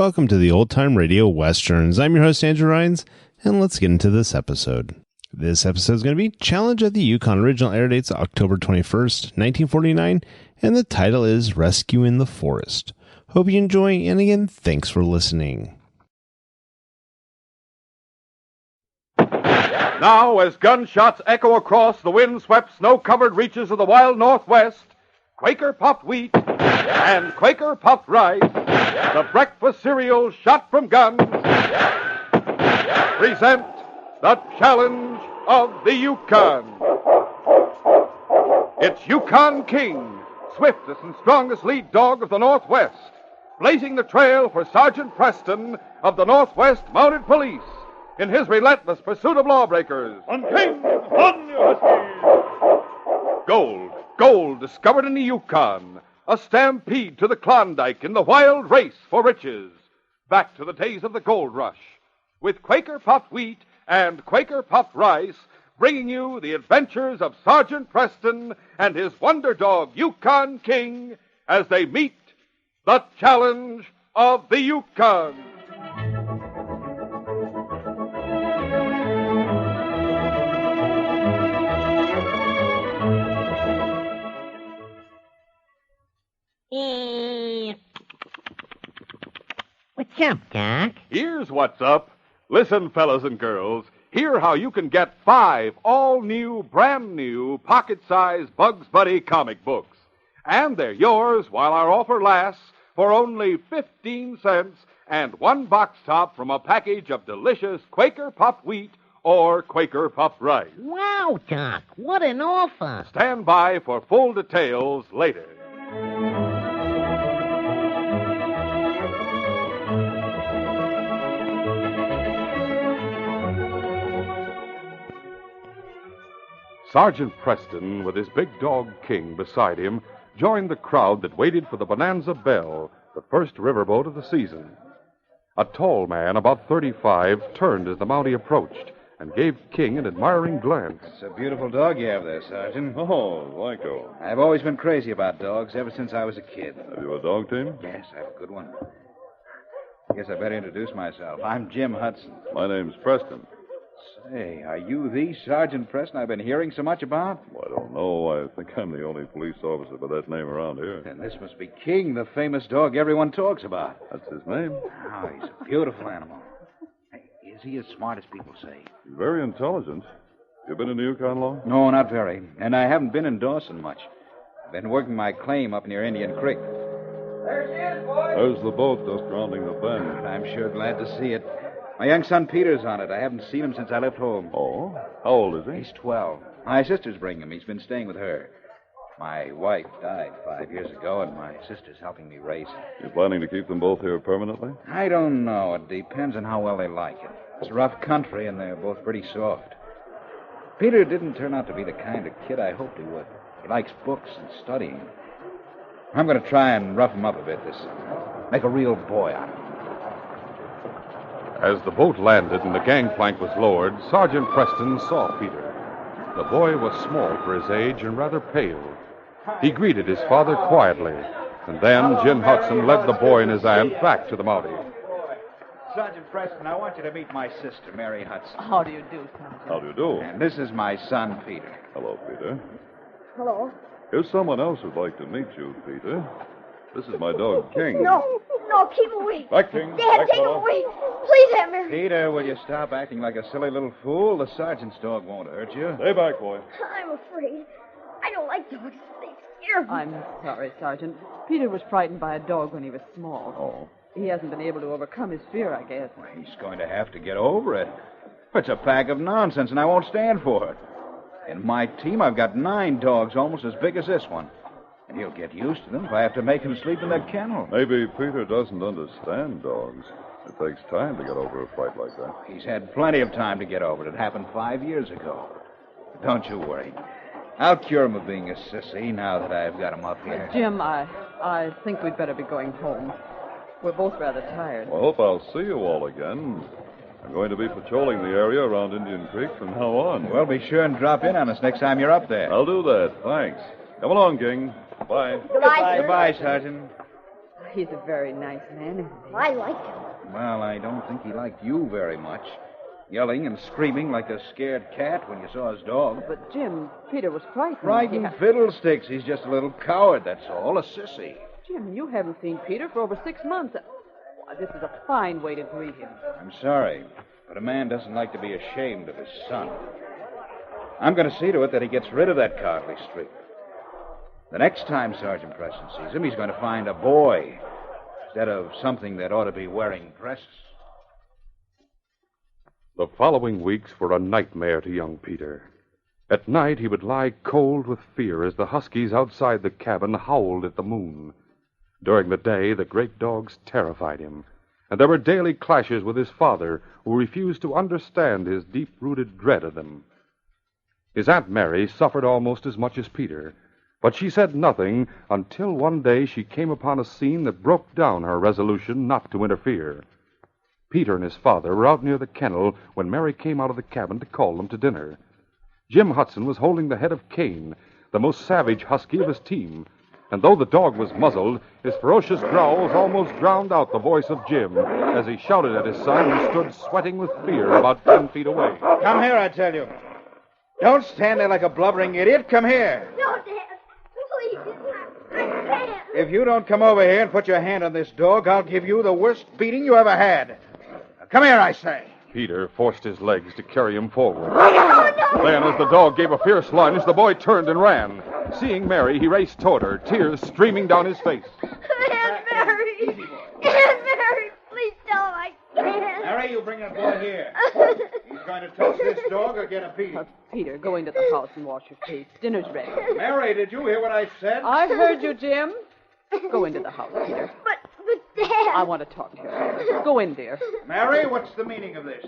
Welcome to the Old Time Radio Westerns. I'm your host, Andrew Rhynes, and let's get into this episode. This episode is going to be Challenge of the Yukon. Original air date's October 21st, 1949, and the title is Rescue in the Forest. Hope you enjoy, and again, thanks for listening. Now, as gunshots echo across the wind-swept, snow-covered reaches of the wild Northwest, Quaker puffed wheat and Quaker puffed rice, the breakfast cereal shot from guns, present the Challenge of the Yukon. It's Yukon King, swiftest and strongest lead dog of the Northwest, blazing the trail for Sergeant Preston of the Northwest Mounted Police in his relentless pursuit of lawbreakers. On King, on you huskies! Gold discovered in the Yukon. A stampede to the Klondike in the wild race for riches. Back to the days of the gold rush. With Quaker puffed wheat and Quaker puffed rice, bringing you the adventures of Sergeant Preston and his wonder dog, Yukon King, as they meet the Challenge of the Yukon. What's up, Doc? Here's what's up. Listen, fellas and girls, hear how you can get 5 all-new, brand-new, pocket-sized Bugs Bunny comic books. And they're yours while our offer lasts for only 15 cents and 1 box top from a package of delicious Quaker puffed wheat or Quaker puffed rice. Wow, Doc, what an offer. Stand by for full details later. Sergeant Preston, with his big dog King beside him, joined the crowd that waited for the Bonanza Belle, the first riverboat of the season. A tall man, about 35, turned as the Mountie approached and gave King an admiring glance. It's a beautiful dog you have there, Sergeant. Oh, Lyco. I've always been crazy about dogs ever since I was a kid. Have you a dog team? Yes, I have a good one. I guess I better introduce myself. I'm Jim Hudson. My name's Preston. Say, are you the Sergeant Preston I've been hearing so much about? Well, I don't know. I think I'm the only police officer by that name around here. Then this must be King, the famous dog everyone talks about. That's his name. Oh, he's a beautiful animal. Hey, is he as smart as people say? He's very intelligent. You been in the Yukon long? No, not very. And I haven't been in Dawson much. I've been working my claim up near Indian Creek. There she is, boys. There's the boat just rounding the bend. I'm sure glad to see it. My young son Peter's on it. I haven't seen him since I left home. Oh? How old is he? He's 12. My sister's bringing him. He's been staying with her. My wife died 5 years ago, and my sister's helping me raise him. You planning to keep them both here permanently? I don't know. It depends on how well they like it. It's a rough country, and they're both pretty soft. Peter didn't turn out to be the kind of kid I hoped he would. He likes books and studying. I'm going to try and rough him up a bit this summer. Make a real boy out of him. As the boat landed and the gangplank was lowered, Sergeant Preston saw Peter. The boy was small for his age and rather pale. He greeted his father quietly, and then Jim Hudson led the boy and his aunt back to the Mountie. Sergeant Preston, I want you to meet my sister, Mary Hudson. How do you do, Sergeant? How do you do? And this is my son, Peter. Hello, Peter. Hello. Here's someone else who'd like to meet you, Peter. This is my dog, King. No, keep away. Back, King. Dad, Back, take him fellow. away. Please, Aunt Mary. Peter, will you stop acting like a silly little fool? The sergeant's dog won't hurt you. Stay back, boy. I'm afraid. I don't like dogs. They scare me. I'm sorry, Sergeant. Peter was frightened by a dog when he was small. Oh. He hasn't been able to overcome his fear, I guess. He's going to have to get over it. It's a pack of nonsense, and I won't stand for it. In my team, I've got 9 dogs almost as big as this one. And he'll get used to them if I have to make him sleep in that kennel. Maybe Peter doesn't understand dogs. It takes time to get over a fight like that. He's had plenty of time to get over it. It happened 5 years ago. Don't you worry. I'll cure him of being a sissy now that I've got him up here. Jim, I think we'd better be going home. We're both rather tired. Well, I hope I'll see you all again. I'm going to be patrolling the area around Indian Creek from now on. Well, be sure and drop in on us next time you're up there. I'll do that. Thanks. Come along, King. Bye. Goodbye, sir. Goodbye, Sergeant. He's a very nice man, isn't he? I like him. Well, I don't think he liked you very much. Yelling and screaming like a scared cat when you saw his dog. But, Jim, Peter was frightened. Frightened fiddlesticks. He's just a little coward, that's all. A sissy. Jim, you haven't seen Peter for over 6 months. Why, this is a fine way to greet him. I'm sorry, but a man doesn't like to be ashamed of his son. I'm going to see to it that he gets rid of that cowardly streak. The next time Sergeant Preston sees him, he's going to find a boy instead of something that ought to be wearing dresses. The following weeks were a nightmare to young Peter. At night, he would lie cold with fear as the huskies outside the cabin howled at the moon. During the day, the great dogs terrified him, and there were daily clashes with his father, who refused to understand his deep-rooted dread of them. His Aunt Mary suffered almost as much as Peter, but she said nothing until one day she came upon a scene that broke down her resolution not to interfere. Peter and his father were out near the kennel when Mary came out of the cabin to call them to dinner. Jim Hudson was holding the head of Cain, the most savage husky of his team, and though the dog was muzzled, his ferocious growls almost drowned out the voice of Jim as he shouted at his son, who stood sweating with fear about 10 feet away. Come here, I tell you. Don't stand there like a blubbering idiot. Come here. No, Dad. Please. I can't. If you don't come over here and put your hand on this dog, I'll give you the worst beating you ever had. Now, come here, I say. Peter forced his legs to carry him forward. Oh, no. Then, as the dog gave a fierce lunge, the boy turned and ran. Seeing Mary, he raced toward her, tears streaming down his face. Aunt Mary. Aunt Mary, please tell him I can't. Mary, you bring that boy here. He's going to touch this dog or get a beating. Peter, go into the house and wash your face. Dinner's ready. Mary, did you hear what I said? I heard you, Jim. Go into the house, Peter. But Dad. I want to talk to you. Go in, dear. Mary, what's the meaning of this?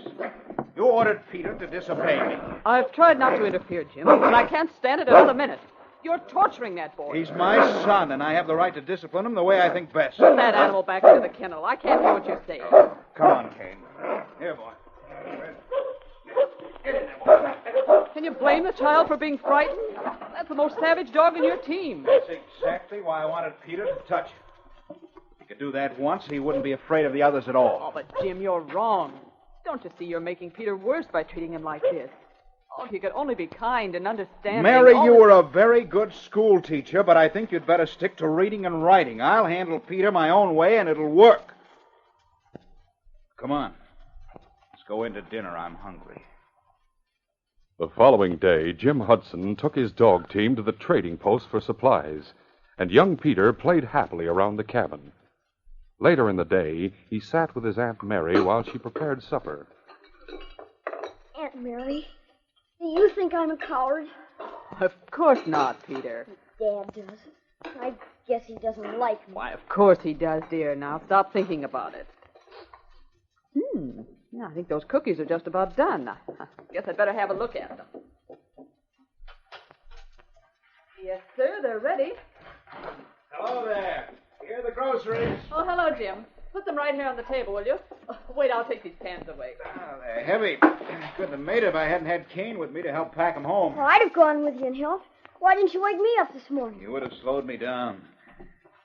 You ordered Peter to disobey me. I've tried not to interfere, Jim, but I can't stand it another minute. You're torturing that boy. He's my son, and I have the right to discipline him the way I think best. Put that animal back into the kennel. I can't hear what you're saying. Come on, Cain. Here, boy. Can you blame the child for being frightened? That's the most savage dog in your team. That's exactly why I wanted Peter to touch him. If he could do that once, he wouldn't be afraid of the others at all. Oh, but Jim, you're wrong. Don't you see you're making Peter worse by treating him like this? Oh, if you could only be kind and understanding. Mary, you were a very good school teacher, but I think you'd better stick to reading and writing. I'll handle Peter my own way, and it'll work. Come on. Let's go into dinner. I'm hungry. The following day, Jim Hudson took his dog team to the trading post for supplies, and young Peter played happily around the cabin. Later in the day, he sat with his Aunt Mary while she prepared supper. Aunt Mary, do you think I'm a coward? Of course not, Peter. Dad does. I guess he doesn't like me. Why, of course he does, dear. Now, stop thinking about it. Yeah, I think those cookies are just about done. I guess I'd better have a look at them. Yes, sir, they're ready. Hello there. Here are the groceries. Oh, hello, Jim. Put them right here on the table, will you? Oh, wait, I'll take these pans away. Oh, they're heavy. Couldn't have made it if I hadn't had Cain with me to help pack them home. Well, I'd have gone with you and helped. Why didn't you wake me up this morning? You would have slowed me down.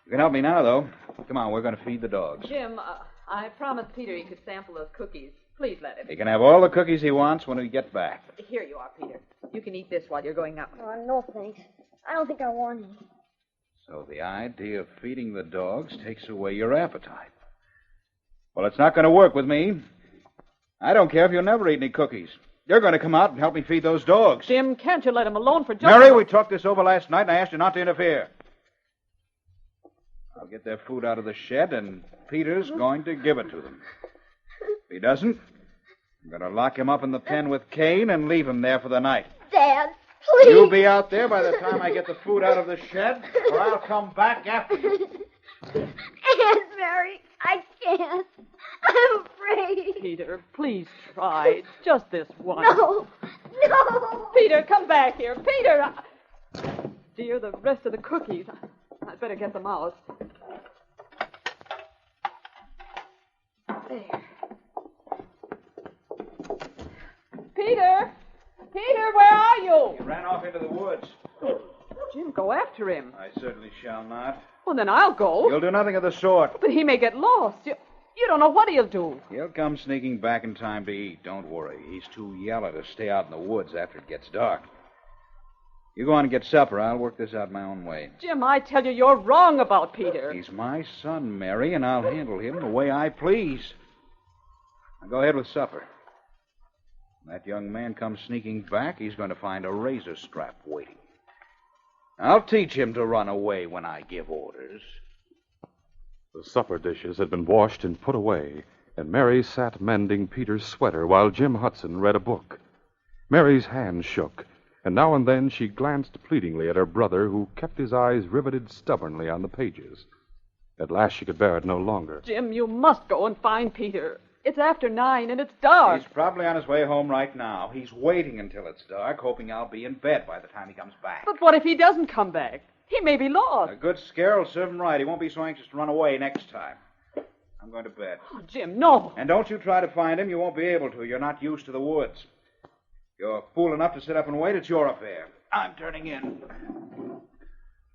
You can help me now, though. Come on, we're going to feed the dogs. Jim, I promised Peter he could sample those cookies. Please let him. He can have all the cookies he wants when we get back. Here you are, Peter. You can eat this while you're going up. Oh, no, thanks. I don't think I want any. So the idea of feeding the dogs takes away your appetite. Well, it's not going to work with me. I don't care if you'll never eat any cookies. You're going to come out and help me feed those dogs. Jim, can't you let him alone for just... Mary, we talked this over last night, and I asked you not to interfere. I'll get their food out of the shed, and Peter's going to give it to them. If he doesn't, I'm going to lock him up in the pen with Cain and leave him there for the night. Dad, please. You'll be out there by the time I get the food out of the shed, or I'll come back after you. Aunt Mary, I can't. I'm afraid. Peter, please try. It's just this once. No. Peter, come back here. Peter! Dear, the rest of the cookies. I'd better get them out. There. Peter! Peter, where are you? He ran off into the woods. Jim, go after him. I certainly shall not. Well, then I'll go. You'll do nothing of the sort. But he may get lost. You don't know what he'll do. He'll come sneaking back in time to eat. Don't worry. He's too yellow to stay out in the woods after it gets dark. You go on and get supper. I'll work this out my own way. Jim, I tell you, you're wrong about Peter. He's my son, Mary, and I'll handle him the way I please. Now go ahead with supper. When that young man comes sneaking back, he's going to find a razor strap waiting. I'll teach him to run away when I give orders. The supper dishes had been washed and put away, and Mary sat mending Peter's sweater while Jim Hudson read a book. Mary's hand shook, and now and then she glanced pleadingly at her brother, who kept his eyes riveted stubbornly on the pages. At last she could bear it no longer. Jim, you must go and find Peter. It's after 9, and it's dark. He's probably on his way home right now. He's waiting until it's dark, hoping I'll be in bed by the time he comes back. But what if he doesn't come back? He may be lost. A good scare will serve him right. He won't be so anxious to run away next time. I'm going to bed. Oh, Jim, no. And don't you try to find him. You won't be able to. You're not used to the woods. You're fool enough to sit up and wait. It's your affair. I'm turning in.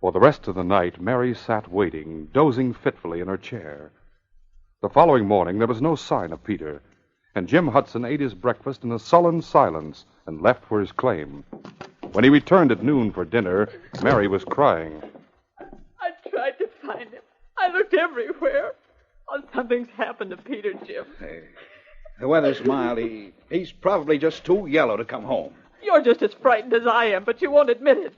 For the rest of the night, Mary sat waiting, dozing fitfully in her chair. The following morning, there was no sign of Peter, and Jim Hudson ate his breakfast in a sullen silence and left for his claim. When he returned at noon for dinner, Mary was crying. I tried to find him. I looked everywhere. Oh, something's happened to Peter, Jim. Hey, the weather's mild. He's probably just too yellow to come home. You're just as frightened as I am, but you won't admit it.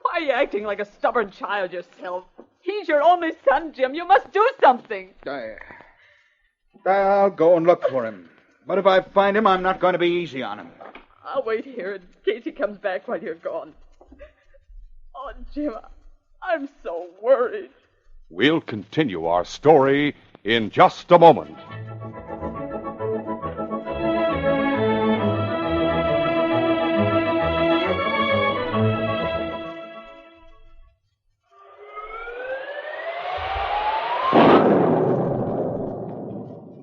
Why are you acting like a stubborn child yourself? He's your only son, Jim. You must do something. I'll go and look for him. But if I find him, I'm not going to be easy on him. I'll wait here in case he comes back while you're gone. Oh, Jim, I'm so worried. We'll continue our story in just a moment.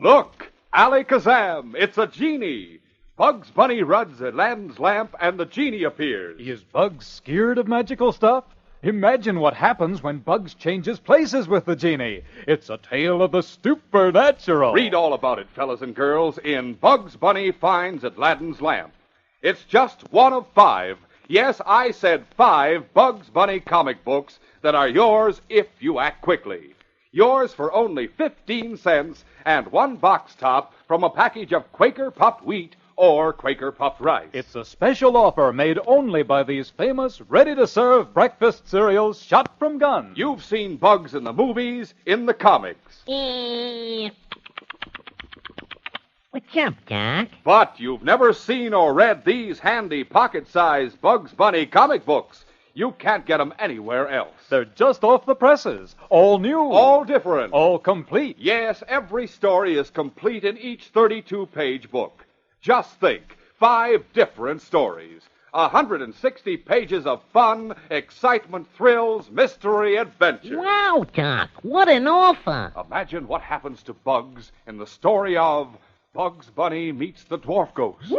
Look! Alakazam! It's a genie! Bugs Bunny runs Aladdin's lamp, and the genie appears. Is Bugs scared of magical stuff? Imagine what happens when Bugs changes places with the genie. It's a tale of the supernatural. Read all about it, fellas and girls, in Bugs Bunny Finds Aladdin's Lamp. It's just one of 5. Yes, I said 5 Bugs Bunny comic books that are yours if you act quickly. Yours for only 15 cents and 1 box top from a package of Quaker puffed wheat or Quaker puffed rice. It's a special offer made only by these famous, ready-to-serve breakfast cereals shot from guns. You've seen Bugs in the movies, in the comics. What's up, Doc? But you've never seen or read these handy pocket-sized Bugs Bunny comic books. You can't get them anywhere else. They're just off the presses. All new. All different. All complete. Yes, every story is complete in each 32-page book. Just think, 5 different stories. 160 pages of fun, excitement, thrills, mystery, adventure. Wow, Doc, what an offer. Imagine what happens to Bugs in the story of Bugs Bunny Meets the Dwarf Ghost.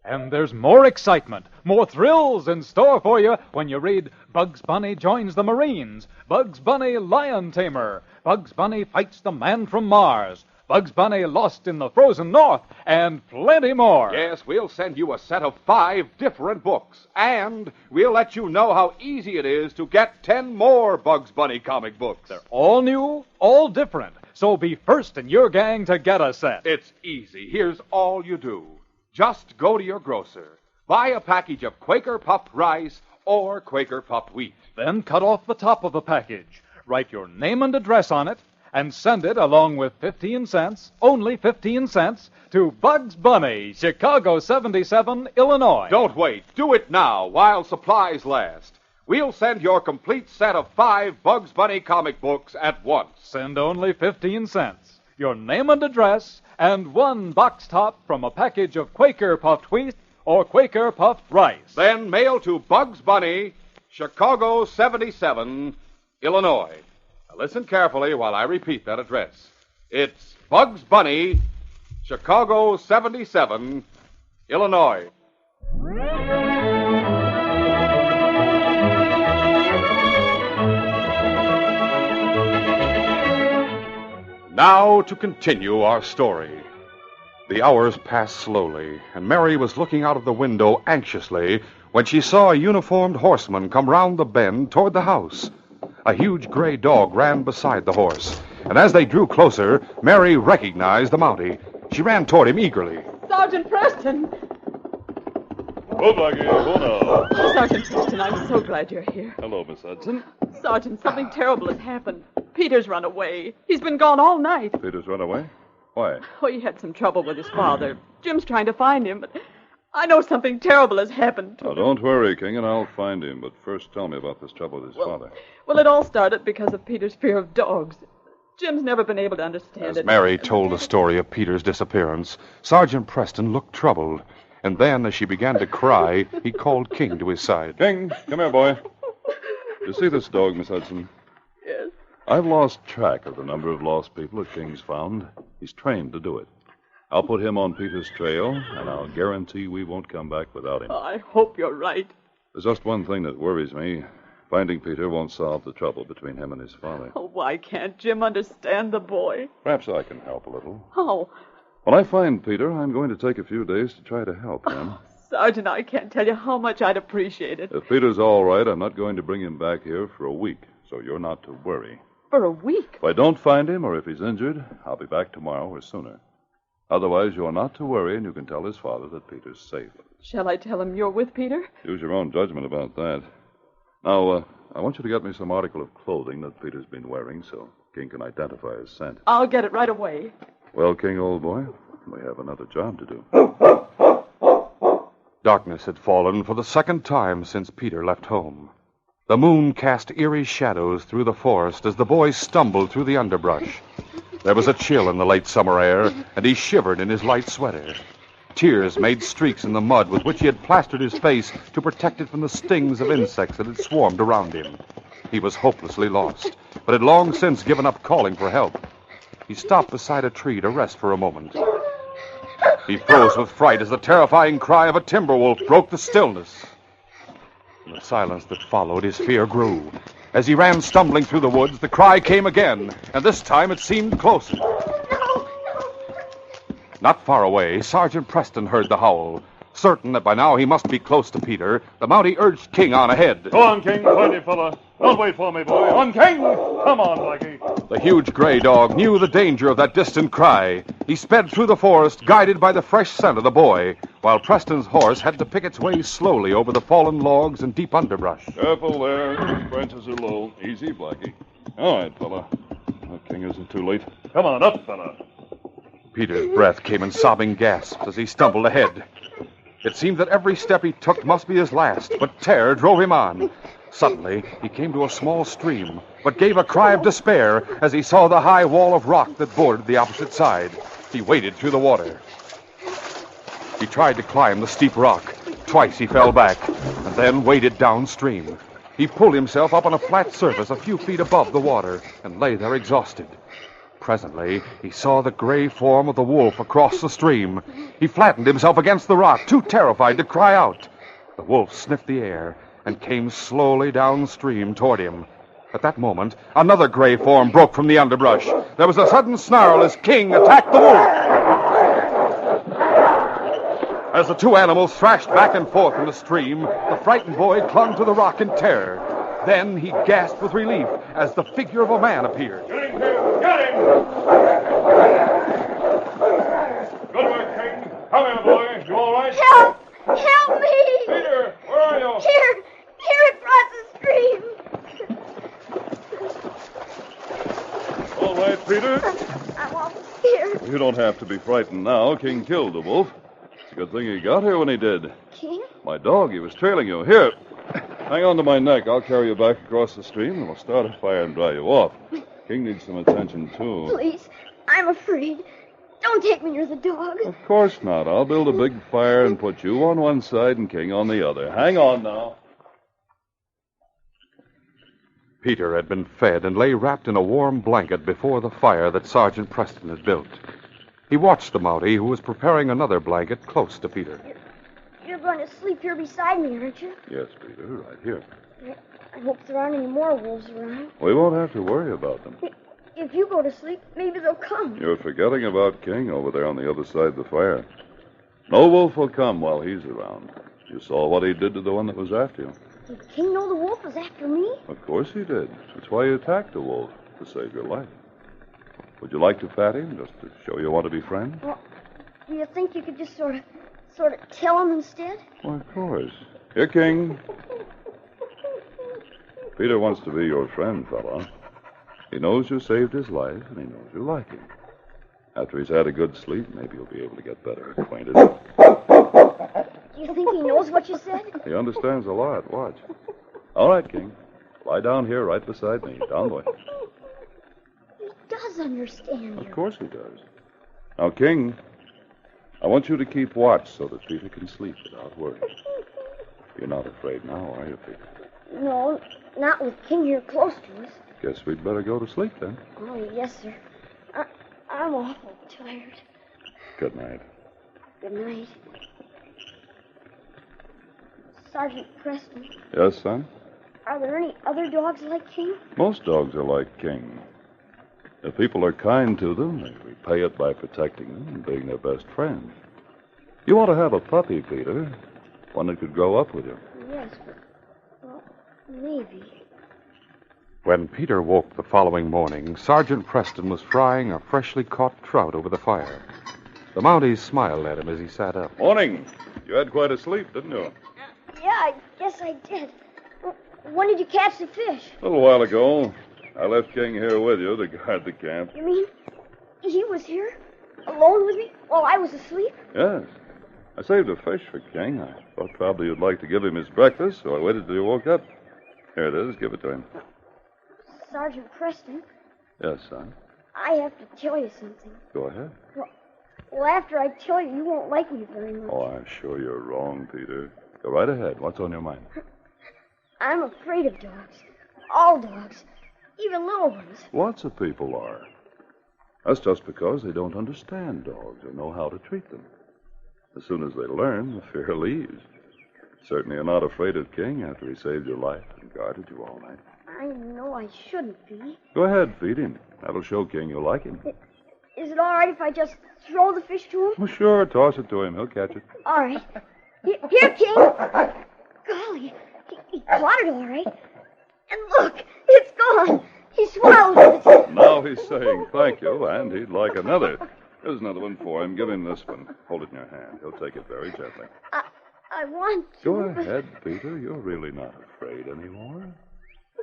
And there's more excitement, more thrills in store for you when you read Bugs Bunny Joins the Marines, Bugs Bunny Lion Tamer, Bugs Bunny Fights the Man from Mars, Bugs Bunny Lost in the Frozen North, and plenty more. Yes, we'll send you a set of 5 different books, and we'll let you know how easy it is to get 10 more Bugs Bunny comic books. They're all new, all different, so be first in your gang to get a set. It's easy. Here's all you do. Just go to your grocer, buy a package of Quaker puffed rice or Quaker puffed wheat. Then cut off the top of the package, write your name and address on it, and send it along with 15 cents, only 15 cents, to Bugs Bunny, Chicago 77, Illinois. Don't wait. Do it now while supplies last. We'll send your complete set of 5 Bugs Bunny comic books at once. Send only 15 cents, your name and address, and 1 box top from a package of Quaker puffed wheat or Quaker puffed rice. Then mail to Bugs Bunny, Chicago 77, Illinois. Now listen carefully while I repeat that address. It's Bugs Bunny, Chicago 77, Illinois. Now to continue our story. The hours passed slowly, and Mary was looking out of the window anxiously when she saw a uniformed horseman come round the bend toward the house. A huge gray dog ran beside the horse, and as they drew closer, Mary recognized the Mountie. She ran toward him eagerly. Sergeant Preston! Oh, Blackie, oh, no. Sergeant Preston, I'm so glad you're here. Hello, Miss Hudson. Sergeant, something terrible has happened. Peter's run away. He's been gone all night. Peter's run away? Why? Oh, he had some trouble with his father. Jim's trying to find him, but I know something terrible has happened to Now, him. don't worry, King, and I'll find him. But first tell me about this trouble with his father. Well, it all started because of Peter's fear of dogs. Jim's never been able to understand As it. Mary told the story of Peter's disappearance, Sergeant Preston looked troubled. And then, as she began to cry, he called King to his side. King, come here, boy. You see this dog, Miss Hudson? Yes. I've lost track of the number of lost people that King's found. He's trained to do it. I'll put him on Peter's trail, and I'll guarantee we won't come back without him. Oh, I hope you're right. There's just one thing that worries me. Finding Peter won't solve the trouble between him and his father. Oh, why can't Jim understand the boy? Perhaps I can help a little. Oh, When I find Peter, I'm going to take a few days to try to help him. Sergeant, I can't tell you how much I'd appreciate it. If Peter's all right, I'm not going to bring him back here for a week, so you're not to worry. For a week? If I don't find him or if he's injured, I'll be back tomorrow or sooner. Otherwise, you're not to worry, and you can tell his father that Peter's safe. Shall I tell him you're with Peter? Use your own judgment about that. Now, I want you to get me some article of clothing that Peter's been wearing so King can identify his scent. I'll get it right away. Well, King, old boy, we have another job to do. Darkness had fallen for the second time since Peter left home. The moon cast eerie shadows through the forest as the boy stumbled through the underbrush. There was a chill in the late summer air, and he shivered in his light sweater. Tears made streaks in the mud with which he had plastered his face to protect it from the stings of insects that had swarmed around him. He was hopelessly lost, but had long since given up calling for help. He stopped beside a tree to rest for a moment. He froze with fright as the terrifying cry of a timber wolf broke the stillness. In the silence that followed, his fear grew. As he ran stumbling through the woods, the cry came again, and this time it seemed closer. Not far away, Sergeant Preston heard the howl. Certain that by now he must be close to Peter, the Mountie urged King on ahead. Go on, King. Find him, fella. Don't wait for me, boy. On, King! Come on, Blackie. The huge gray dog knew the danger of that distant cry. He sped through the forest, guided by the fresh scent of the boy, while Preston's horse had to pick its way slowly over the fallen logs and deep underbrush. Careful there. Branches are low. Easy, Blackie. All right, fella. The King isn't too late. Come on, up, fella. Peter's breath came in sobbing gasps as he stumbled ahead. It seemed that every step he took must be his last, but terror drove him on. Suddenly, he came to a small stream, but gave a cry of despair as he saw the high wall of rock that bordered the opposite side. He waded through the water. He tried to climb the steep rock. Twice he fell back, and then waded downstream. He pulled himself up on a flat surface a few feet above the water and lay there exhausted. Presently, he saw the gray form of the wolf across the stream. He flattened himself against the rock, too terrified to cry out. The wolf sniffed the air and came slowly downstream toward him. At that moment, another gray form broke from the underbrush. There was a sudden snarl as King attacked the wolf. As the two animals thrashed back and forth in the stream, the frightened boy clung to the rock in terror. Then he gasped with relief as the figure of a man appeared. Get him, King! Get him! Good work, King. Come here, boy. You all right? Help! Help me! Peter, where are you? Here across the stream. All right, Peter. I'm awful scared. You don't have to be frightened now. King killed the wolf. It's a good thing he got here when he did. King? My dog, he was trailing you. Here, hang on to my neck. I'll carry you back across the stream, and we'll start a fire and dry you off. King needs some attention, too. Please, I'm afraid. Don't take me near the dog. Of course not. I'll build a big fire and put you on one side and King on the other. Hang on now. Peter had been fed and lay wrapped in a warm blanket before the fire that Sergeant Preston had built. He watched the Mountie, who was preparing another blanket close to Peter. You're going to sleep here beside me, aren't you? Yes, Peter, right here. I hope there aren't any more wolves around. We won't have to worry about them. if you go to sleep, maybe they'll come. You're forgetting about King over there on the other side of the fire. No wolf will come while he's around. You saw what he did to the one that was after you. Did King know the wolf was after me? Of course he did. That's why he attacked the wolf, to save your life. Would you like to pat him, just to show you want to be friends? Well, do you think you could just sort of tell him instead? Well, of course. Here, King. Peter wants to be your friend, fella. He knows you saved his life, and he knows you like him. After he's had a good sleep, maybe you'll be able to get better acquainted. Do you think he knows what you said? He understands a lot. Watch. All right, King. Lie down here right beside me. Down, boy. He does understand you. Of course he does. Now, King, I want you to keep watch so that Peter can sleep without worry. You're not afraid now, are you, Peter? No, not with King here close to us. Guess we'd better go to sleep, then. Oh, yes, sir. I'm awful tired. Good night. Good night. Sergeant Preston, Yes, son? are there any other dogs like King? Most dogs are like King. If people are kind to them, they repay it by protecting them and being their best friend. You ought to have a puppy, Peter. One that could grow up with you. Yes, but, well, maybe. When Peter woke the following morning, Sergeant Preston was frying a freshly caught trout over the fire. The Mounties smiled at him as he sat up. Morning. You had quite a sleep, didn't you? Yeah, I guess I did. When did you catch the fish? A little while ago. I left King here with you to guard the camp. You mean he was here, alone with me, while I was asleep? Yes. I saved a fish for King. I thought probably you'd like to give him his breakfast, so I waited till you woke up. Here it is. Give it to him. Sergeant Preston, Yes, son. I have to tell you something. Go ahead. Well, after I tell you, you won't like me very much. Oh, I'm sure you're wrong, Peter. Go right ahead. What's on your mind? I'm afraid of dogs. All dogs. Even little ones. Lots of people are. That's just because they don't understand dogs or know how to treat them. As soon as they learn, the fear leaves. Certainly you're not afraid of King after he saved your life and guarded you all night. I know I shouldn't be. Go ahead, feed him. That'll show King you'll like him. Is it all right if I just throw the fish to him? Well, sure. Toss it to him. He'll catch it. All right. Here, King. Golly, he caught it all right. And look, it's gone. He swallowed it. Now he's saying thank you, and he'd like another. There's another one for him. Give him this one. Hold it in your hand. He'll take it very gently. I want to. Go ahead, Peter. You're really not afraid anymore.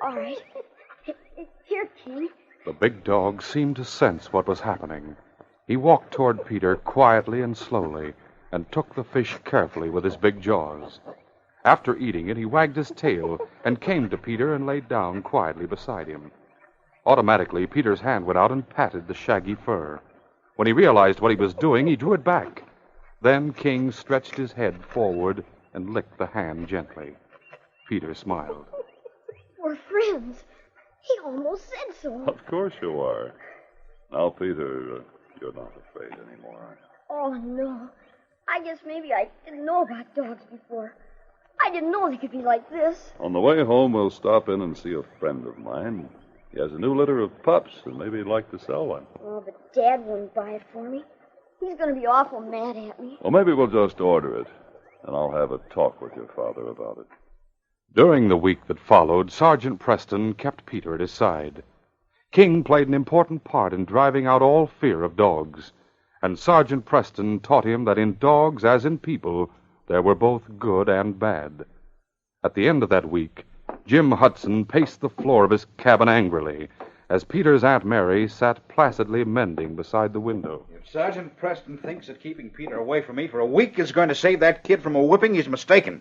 All right. Here, King. The big dog seemed to sense what was happening. He walked toward Peter quietly and slowly and took the fish carefully with his big jaws. After eating it, he wagged his tail and came to Peter and laid down quietly beside him. Automatically, Peter's hand went out and patted the shaggy fur. When he realized what he was doing, he drew it back. Then King stretched his head forward and licked the hand gently. Peter smiled. We're friends. He almost said so. Of course you are. Now, Peter, you're not afraid anymore, are you? Oh, no. I guess maybe I didn't know about dogs before. I didn't know they could be like this. On the way home, we'll stop in and see a friend of mine. He has a new litter of pups, and maybe he'd like to sell one. Oh, but Dad wouldn't buy it for me. He's going to be awful mad at me. Well, maybe we'll just order it, and I'll have a talk with your father about it. During the week that followed, Sergeant Preston kept Peter at his side. King played an important part in driving out all fear of dogs, and Sergeant Preston taught him that in dogs, as in people, there were both good and bad. At the end of that week, Jim Hudson paced the floor of his cabin angrily as Peter's Aunt Mary sat placidly mending beside the window. If Sergeant Preston thinks that keeping Peter away from me for a week is going to save that kid from a whipping, he's mistaken.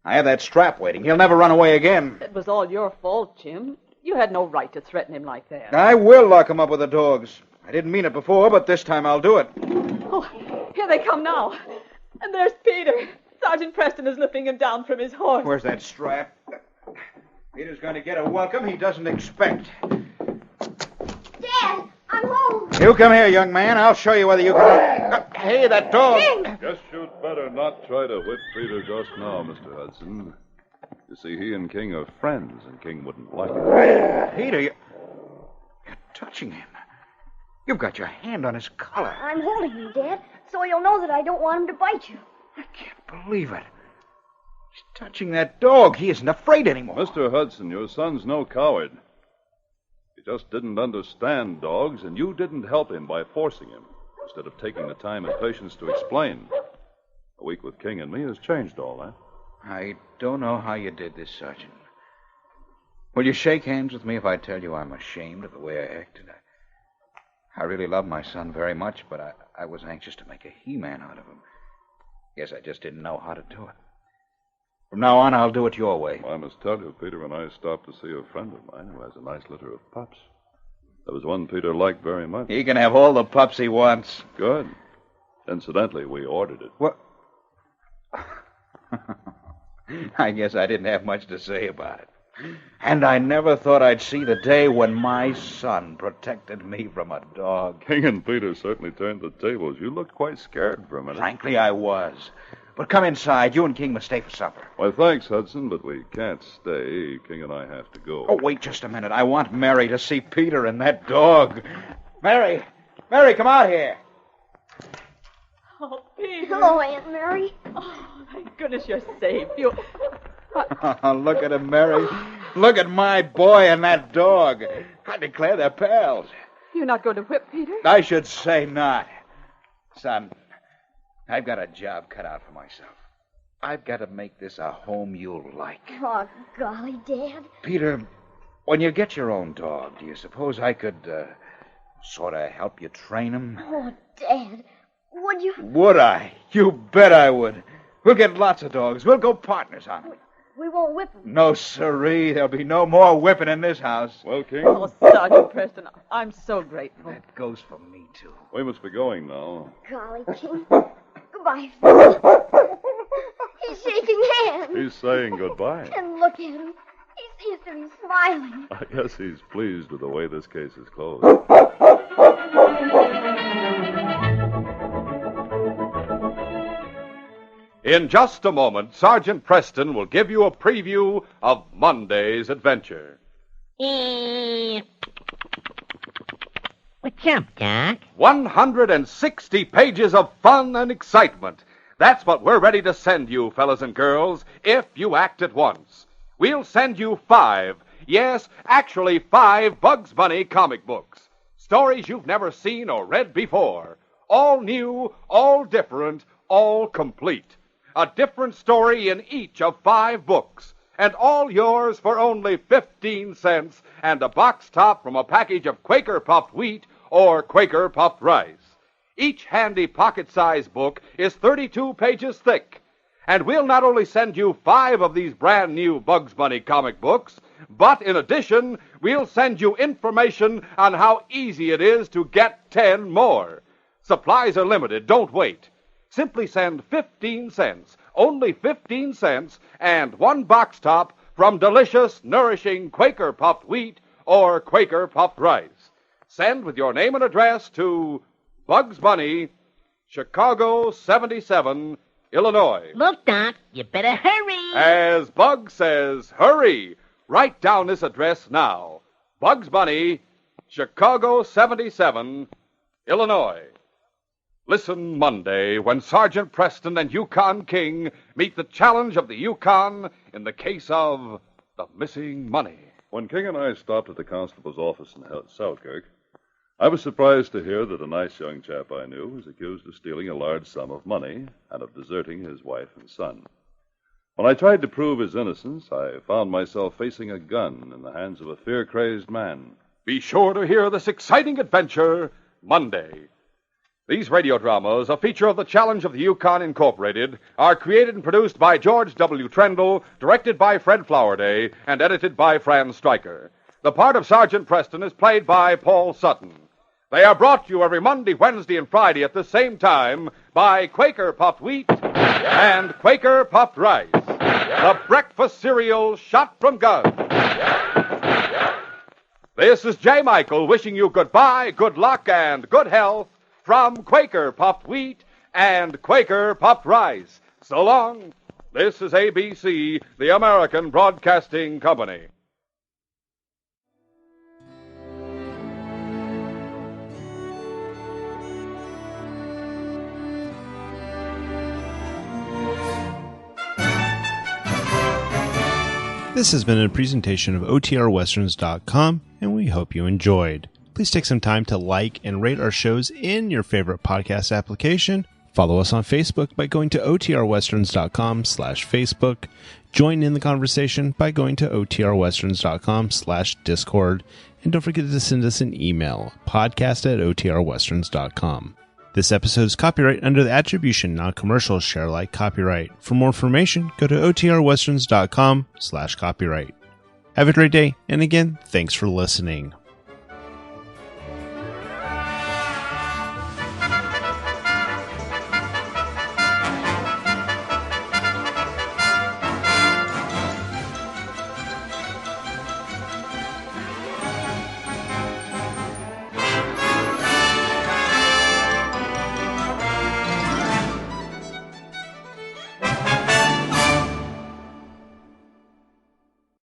I have that strap waiting. He'll never run away again. It was all your fault, Jim. You had no right to threaten him like that. I will lock him up with the dogs. I didn't mean it before, but this time I'll do it. Oh, here they come now. And there's Peter. Sergeant Preston is lifting him down from his horse. Where's that strap? Peter's going to get a welcome he doesn't expect. Dad, I'm home. You come here, young man. I'll show you whether you can... Hey, that dog. Guess you'd better not try to whip Peter just now, Mr. Hudson. You see, he and King are friends, and King wouldn't like it. Peter, you touching him. You've got your hand on his collar. I'm holding him, Dad, so he'll know that I don't want him to bite you. I can't believe it. He's touching that dog. He isn't afraid anymore. Mr. Hudson, your son's no coward. He just didn't understand dogs, and you didn't help him by forcing him, instead of taking the time and patience to explain. A week with King and me has changed all that. I don't know how you did this, Sergeant. Will you shake hands with me if I tell you I'm ashamed of the way I acted? I really love my son very much, but I was anxious to make a he-man out of him. Guess I just didn't know how to do it. From now on, I'll do it your way. Well, I must tell you, Peter and I stopped to see a friend of mine who has a nice litter of pups. There was one Peter liked very much. He can have all the pups he wants. Good. Incidentally, we ordered it. What? I guess I didn't have much to say about it. And I never thought I'd see the day when my son protected me from a dog. King and Peter certainly turned the tables. You looked quite scared for a minute. Frankly, I was. But come inside. You and King must stay for supper. Why, thanks, Hudson, but we can't stay. King and I have to go. Oh, wait just a minute. I want Mary to see Peter and that dog. Mary! Mary, come out here. Oh, Peter. Hello, Aunt Mary. Oh, thank goodness you're safe. You... Look at him, Mary. Look at my boy and that dog. I declare they're pals. You're not going to whip Peter? I should say not. Son, I've got a job cut out for myself. I've got to make this a home you'll like. Oh, golly, Dad. Peter, when you get your own dog, do you suppose I could, sort of help you train him? Oh, Dad, would you? Would I? You bet I would. We'll get lots of dogs. We'll go partners on them. We won't whip him. No, sirree. There'll be no more whipping in this house. Well, King? Oh, Sergeant Preston, I'm so grateful. That goes for me, too. We must be going now. Golly, King. Goodbye, Phil. He's shaking hands. He's saying goodbye. And look at him. He seems to be smiling. I guess he's pleased with the way this case is closed. In just a moment, Sergeant Preston will give you a preview of Monday's adventure. What's up, Doc? 160 pages of fun and excitement. That's what we're ready to send you, fellas and girls, if you act at once. We'll send you 5, yes, actually 5 Bugs Bunny comic books. Stories you've never seen or read before. All new, all different, all complete. A different story in each of 5 books. And all yours for only 15 cents and a box top from a package of Quaker puffed wheat or Quaker puffed rice. Each handy pocket-sized book is 32 pages thick. And we'll not only send you 5 of these brand new Bugs Bunny comic books, but in addition, we'll send you information on how easy it is to get 10 more. Supplies are limited. Don't wait. Simply send 15 cents, only 15 cents, and 1 box top from delicious, nourishing Quaker puffed wheat or Quaker puffed rice. Send with your name and address to Bugs Bunny, Chicago 77, Illinois. Look, Doc, you better hurry. As Bugs says, hurry. Write down this address now. Bugs Bunny, Chicago 77, Illinois. Listen Monday when Sergeant Preston and Yukon King meet the challenge of the Yukon in the case of the missing money. When King and I stopped at the constable's office in Selkirk, I was surprised to hear that a nice young chap I knew was accused of stealing a large sum of money and of deserting his wife and son. When I tried to prove his innocence, I found myself facing a gun in the hands of a fear-crazed man. Be sure to hear this exciting adventure Monday. These radio dramas, a feature of the Challenge of the Yukon Incorporated, are created and produced by George W. Trendle, directed by Fred Flowerday, and edited by Fran Stryker. The part of Sergeant Preston is played by Paul Sutton. They are brought to you every Monday, Wednesday, and Friday at the same time by Quaker Puffed Wheat and Quaker Puffed Rice, the breakfast cereal shot from guns. This is J. Michael wishing you goodbye, good luck, and good health from Quaker Puffed Wheat and Quaker Puffed Rice. So long. This is ABC, the American Broadcasting Company. This has been a presentation of OTRWesterns.com, and we hope you enjoyed. Please take some time to like and rate our shows in your favorite podcast application. Follow us on Facebook by going to OTRWesterns.com/Facebook. Join in the conversation by going to OTRWesterns.com/Discord. And don't forget to send us an email, podcast@OTRWesterns.com. This episode is copyright under the Attribution Non-Commercial Share Alike copyright. For more information, go to OTRWesterns.com/copyright. Have a great day, and again, thanks for listening.